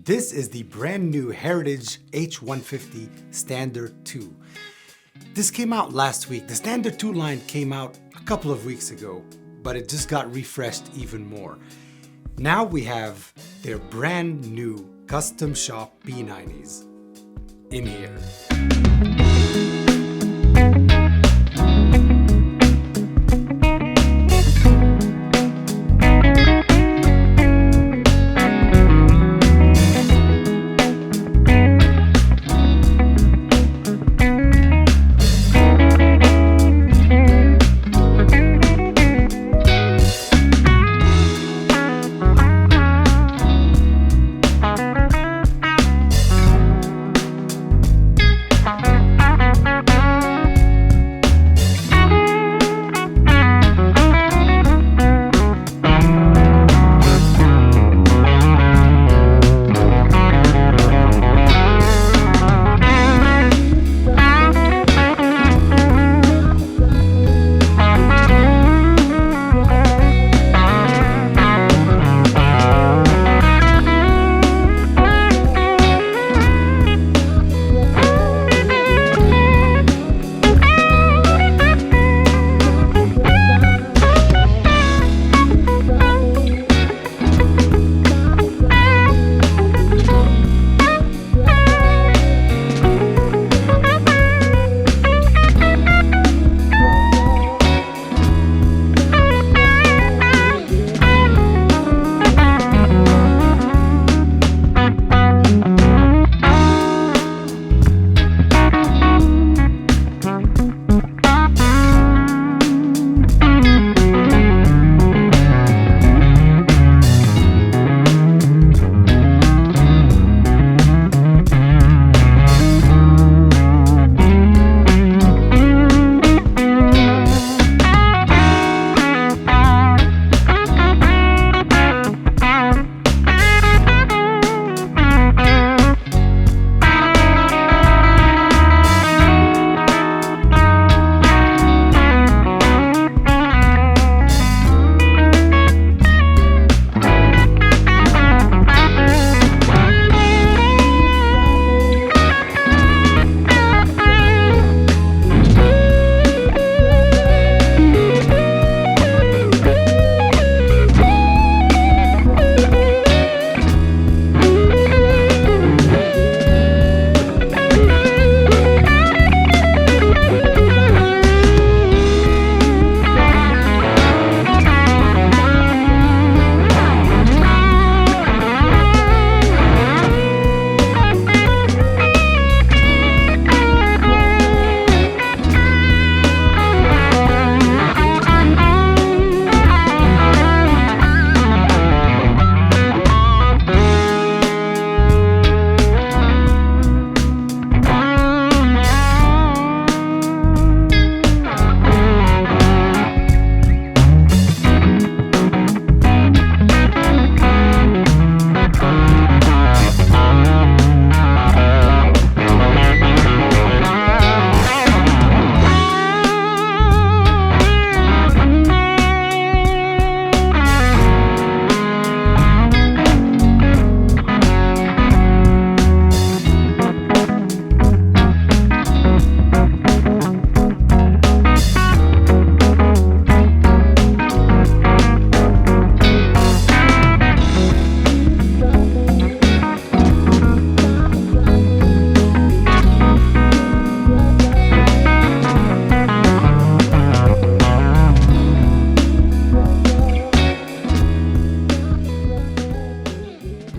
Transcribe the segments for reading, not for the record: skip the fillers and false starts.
This is the brand new Heritage H150 Standard 2. This came out last week. The Standard 2 line came out a couple of weeks ago, but it just got refreshed even more. Now we have their brand new custom shop P90s in here.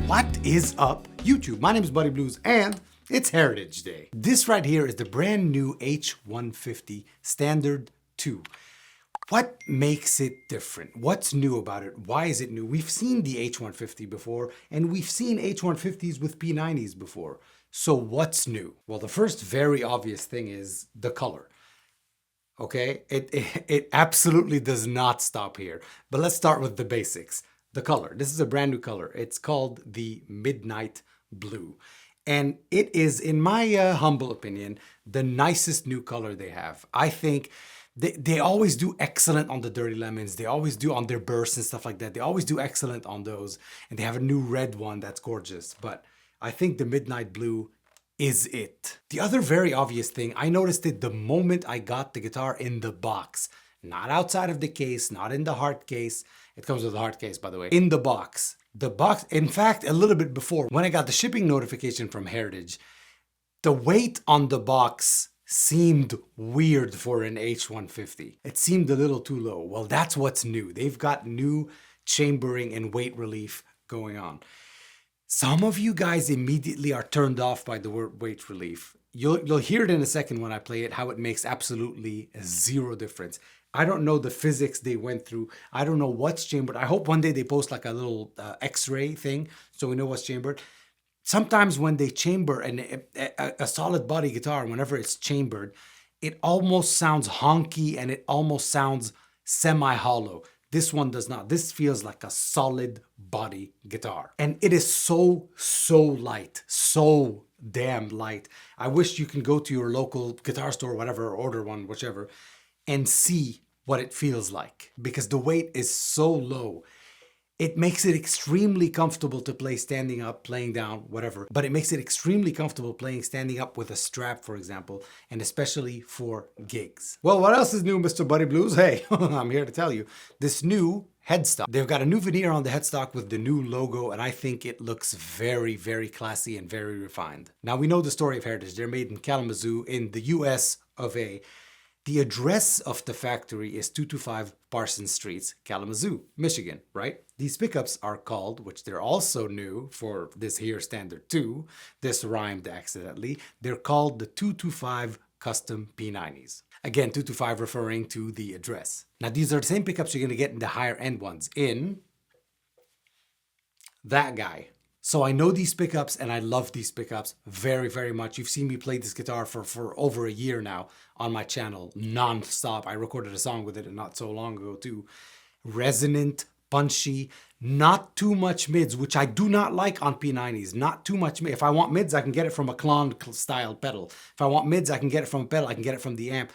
What is up, YouTube? My name is Buddy Blues and it's Heritage Day. This right here is the brand new H150 Standard 2. What makes it different? What's new about it? Why is it new? We've seen the H150 before and we've seen H150s with P90s before. So what's new? Well, the first very obvious thing is the color. Okay, it absolutely does not stop here. But let's start with the basics. The color. This is a brand new color. It's called the Midnight Blue. And it is, in my humble opinion, the nicest new color they have. I think They always do excellent on the Dirty Lemons. They always do on their bursts and stuff like that. They always do excellent on those. And they have a new red one that's gorgeous. But I think the Midnight Blue is it. The other very obvious thing, I noticed it the moment I got the guitar in the box. Not outside of the case, not in the hard case. It comes with a hard case, by the way. In the box. The box, in fact, a little bit before, when I got the shipping notification from Heritage, the weight on the box seemed weird for an H150. It seemed a little too low. Well, that's what's new. They've got new chambering and weight relief going on. Some of you guys immediately are turned off by the word weight relief. You'll hear it in a second when I play it, how it makes absolutely zero difference. I don't know the physics they went through. I don't know what's chambered. I hope one day they post like a little X-ray thing so we know what's chambered. Sometimes when they chamber a solid body guitar, whenever it's chambered, it almost sounds honky and it almost sounds semi-hollow. This one does not. This feels like a solid body guitar. And it is so light, so damn light. I wish you can go to your local guitar store, whatever, or order one, whichever, and see what it feels like. Because the weight is so low. It makes it extremely comfortable to play standing up, playing down, whatever. But it makes it extremely comfortable playing standing up with a strap, for example, and especially for gigs. Well, what else is new, Mr. Buddy Blues? Hey, I'm here to tell you. This new headstock. They've got a new veneer on the headstock with the new logo, and I think it looks very, very classy and very refined. Now, we know the story of Heritage. They're made in Kalamazoo in the US of A. The address of the factory is 225 Parsons Street, Kalamazoo, Michigan, right? These pickups are called, which they're also new for this here Standard 2, this rhymed accidentally, they're called the 225 Custom P90s. Again, 225 referring to the address. Now these are the same pickups you're gonna get in the higher end ones, in that guy. So I know these pickups and I love these pickups very, very much. You've seen me play this guitar for over a year now on my channel, non-stop. I recorded a song with it not so long ago too. Resonant, punchy, not too much mids, which I do not like on P90s. Not too much mids. If I want mids, I can get it from a clone style pedal. If I want mids, I can get it from a pedal. I can get it from the amp.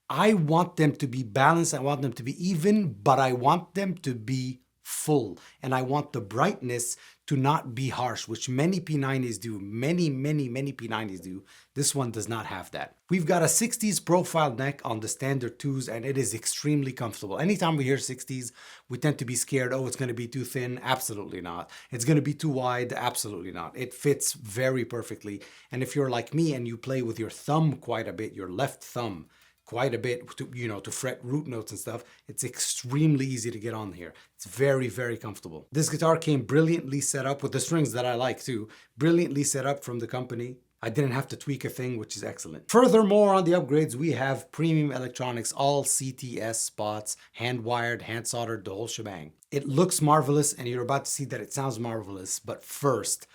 I want them to be balanced. I want them to be even, but I want them to be full. And I want the brightness to not be harsh, which many P90s do. Many P90s do. This one does not have that. We've got a 60s profile neck on the Standard 2s, and it is extremely comfortable. Anytime we hear 60s, we tend to be scared, oh, it's going to be too thin. Absolutely not. It's going to be too wide. Absolutely not. It fits very perfectly. And if you're like me and you play with your thumb quite a bit, your left thumb, quite a bit to, to fret root notes and stuff, it's extremely easy to get on here. It's very, very comfortable. This guitar came brilliantly set up with the strings that I like too. Brilliantly set up from the company. I didn't have to tweak a thing, which is excellent. Furthermore, on the upgrades, we have premium electronics, all CTS spots, hand wired, hand soldered, the whole shebang. It looks marvelous and you're about to see that it sounds marvelous. But first,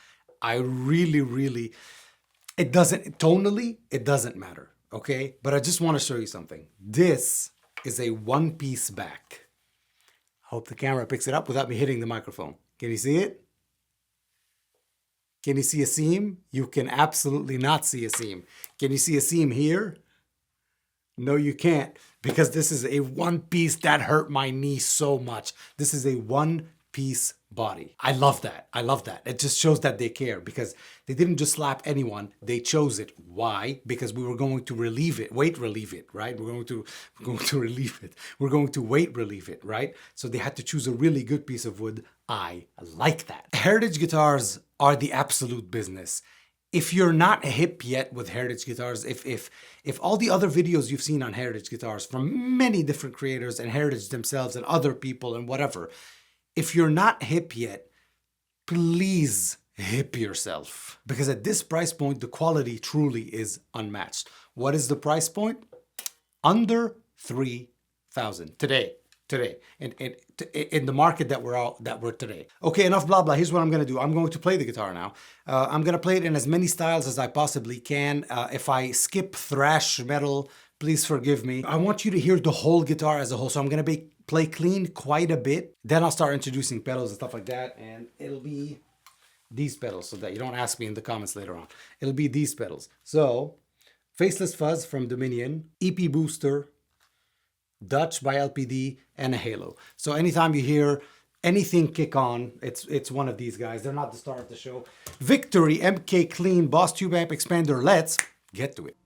I really, tonally, it doesn't matter. Okay, but I just want to show you something. This is a one-piece back. Hope the camera picks it up without me hitting the microphone. Can you see it? Can you see a seam? You can absolutely not see a seam. Can you see a seam here? No, you can't, because this is a one-piece. That hurt my knee so much. This is a one-piece body. I love that. I love that. It just shows that they care, because they didn't just slap anyone. They chose it. Why? Because we were going to relieve it, weight relieve it, right? We're going to relieve it. We're going to weight relieve it, right? So they had to choose a really good piece of wood. I like that. Heritage guitars are the absolute business. If you're not hip yet with Heritage guitars, if all the other videos you've seen on Heritage guitars from many different creators and Heritage themselves and other people and whatever, if you're not hip yet, please hip yourself. Because at this price point, the quality truly is unmatched. What is the price point? Under 3,000 today. In the market that we're today. Okay, enough blah blah. Here's what I'm gonna do. I'm going to play the guitar now. I'm gonna play it in as many styles as I possibly can. If I skip thrash metal, please forgive me. I want you to hear the whole guitar as a whole. So I'm gonna play clean quite a bit. Then I'll start introducing pedals and stuff like that. And it'll be these pedals, so that you don't ask me in the comments later on. It'll be these pedals. So, Faceless Fuzz from Dominion, EP Booster, Dutch by LPD, and a halo. So anytime you hear anything kick on, it's one of these guys. They're not the star of the show. Victory MK Clean Boss Tube Amp Expander. Let's get to it.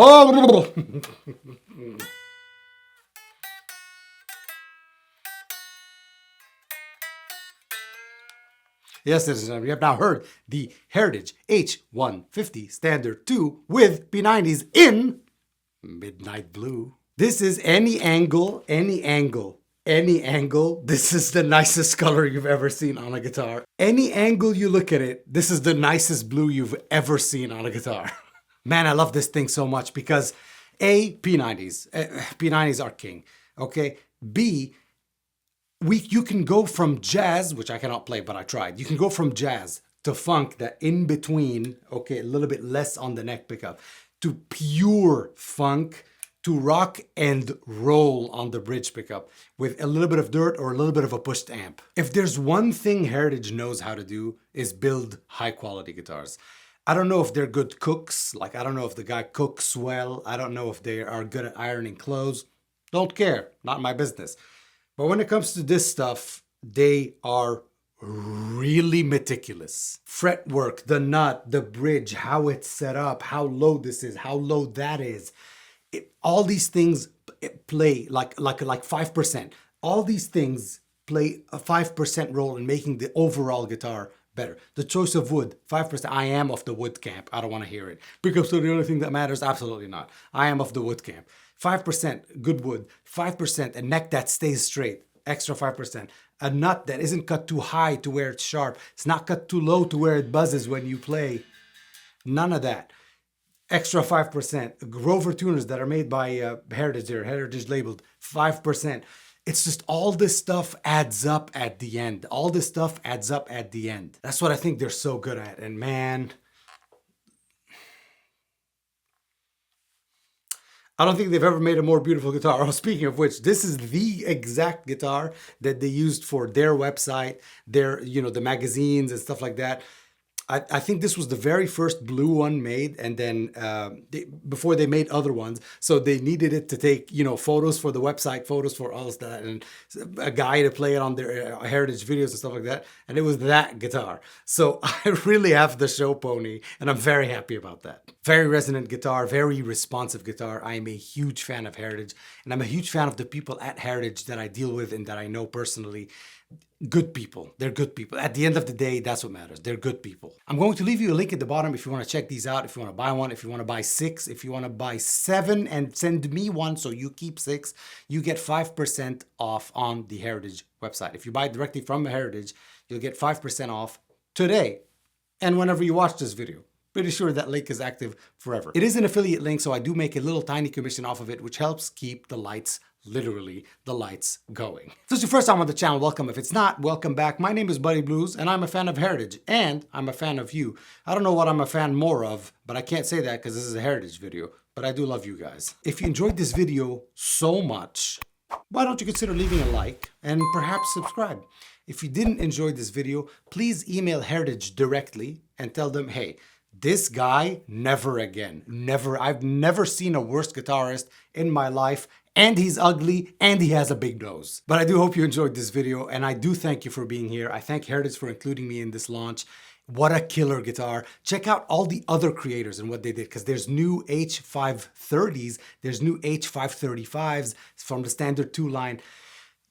Oh, yes, citizens, we have now heard the Heritage H150 Standard 2 with P90s in midnight blue. This is any angle, any angle, any angle. This is the nicest color you've ever seen on a guitar. Any angle you look at it, this is the nicest blue you've ever seen on a guitar. Man, I love this thing so much because A, P90s. P90s are king, okay? B, you can go from jazz, which I cannot play, but I tried. You can go from jazz to funk, that in between, okay, a little bit less on the neck pickup, to pure funk, to rock and roll on the bridge pickup with a little bit of dirt or a little bit of a pushed amp. If there's one thing Heritage knows how to do is build high quality guitars. I don't know if they're good cooks, like I don't know if the guy cooks well, I don't know if they are good at ironing clothes. Don't care, not my business. But when it comes to this stuff, they are really meticulous. Fretwork, the nut, the bridge, how it's set up, how low this is, how low that is. All these things play like 5%. All these things play a 5% role in making the overall guitar better. The choice of wood, 5%. I am of the wood camp. I don't want to hear it. Because so the only thing that matters, absolutely not. I am of the wood camp. 5% good wood, 5% a neck that stays straight, extra 5%. A nut that isn't cut too high to where it's sharp. It's not cut too low to where it buzzes when you play. None of that. Extra 5%. Grover tuners that are made by Heritage here, Heritage labeled, 5%. It's just all this stuff adds up at the end. All this stuff adds up at the end. That's what I think they're so good at. And man, I don't think they've ever made a more beautiful guitar. Oh, speaking of which, this is the exact guitar that they used for their website, their, the magazines and stuff like that. I think this was the very first blue one made, and then before they made other ones, so they needed it to take photos for the website, photos for all of that, and a guy to play it on their Heritage videos and stuff like that, and it was that guitar. So I really have the show pony, and I'm very happy about that. Very resonant guitar, very responsive guitar. I am a huge fan of Heritage, and I'm a huge fan of the people at Heritage that I deal with and that I know personally. Good people. They're good people. At the end of the day, that's what matters. They're good people. I'm going to leave you a link at the bottom if you want to check these out, if you want to buy one, if you want to buy 6, if you want to buy 7 and send me one so you keep 6, you get 5% off on the Heritage website. If you buy directly from Heritage, you'll get 5% off today and whenever you watch this video. Pretty sure that link is active forever. It is an affiliate link, so I do make a little tiny commission off of it, which helps keep the lights, literally the lights, going. If it's your first time on the channel, welcome. If it's not, welcome back. My name is Buddy Blues, and I'm a fan of Heritage, and I'm a fan of you. I don't know what I'm a fan more of, but I can't say that because this is a Heritage video, but I do love you guys. If you enjoyed this video so much, why don't you consider leaving a like and perhaps subscribe? If you didn't enjoy this video, please email Heritage directly and tell them, hey, this guy, never again. Never. I've never seen a worse guitarist in my life, and he's ugly, and he has a big nose. But I do hope you enjoyed this video, and I do thank you for being here. I thank Heritage for including me in this launch. What a killer guitar. Check out all the other creators and what they did, because there's new H530s, there's new H535s from the Standard 2 line.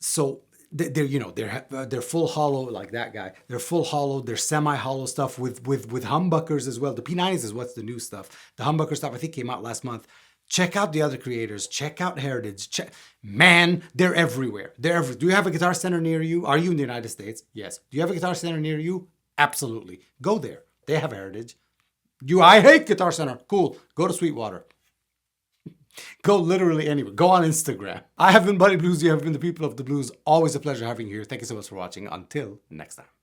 So they're full hollow, like that guy. They're full hollow, they're semi-hollow stuff with humbuckers as well. The P90s is what's the new stuff. The humbucker stuff I think came out last month. Check out the other creators. Check out Heritage. Man, they're everywhere. They're everywhere. Do you have a guitar center near you? Are you in the United States? Yes. Do you have a guitar center near you? Absolutely. Go there. They have Heritage. I hate Guitar Center. Cool. Go to Sweetwater. Go literally anywhere. Go on Instagram. I have been Buddy Blues. You have been the people of the blues. Always a pleasure having you here. Thank you so much for watching. Until next time.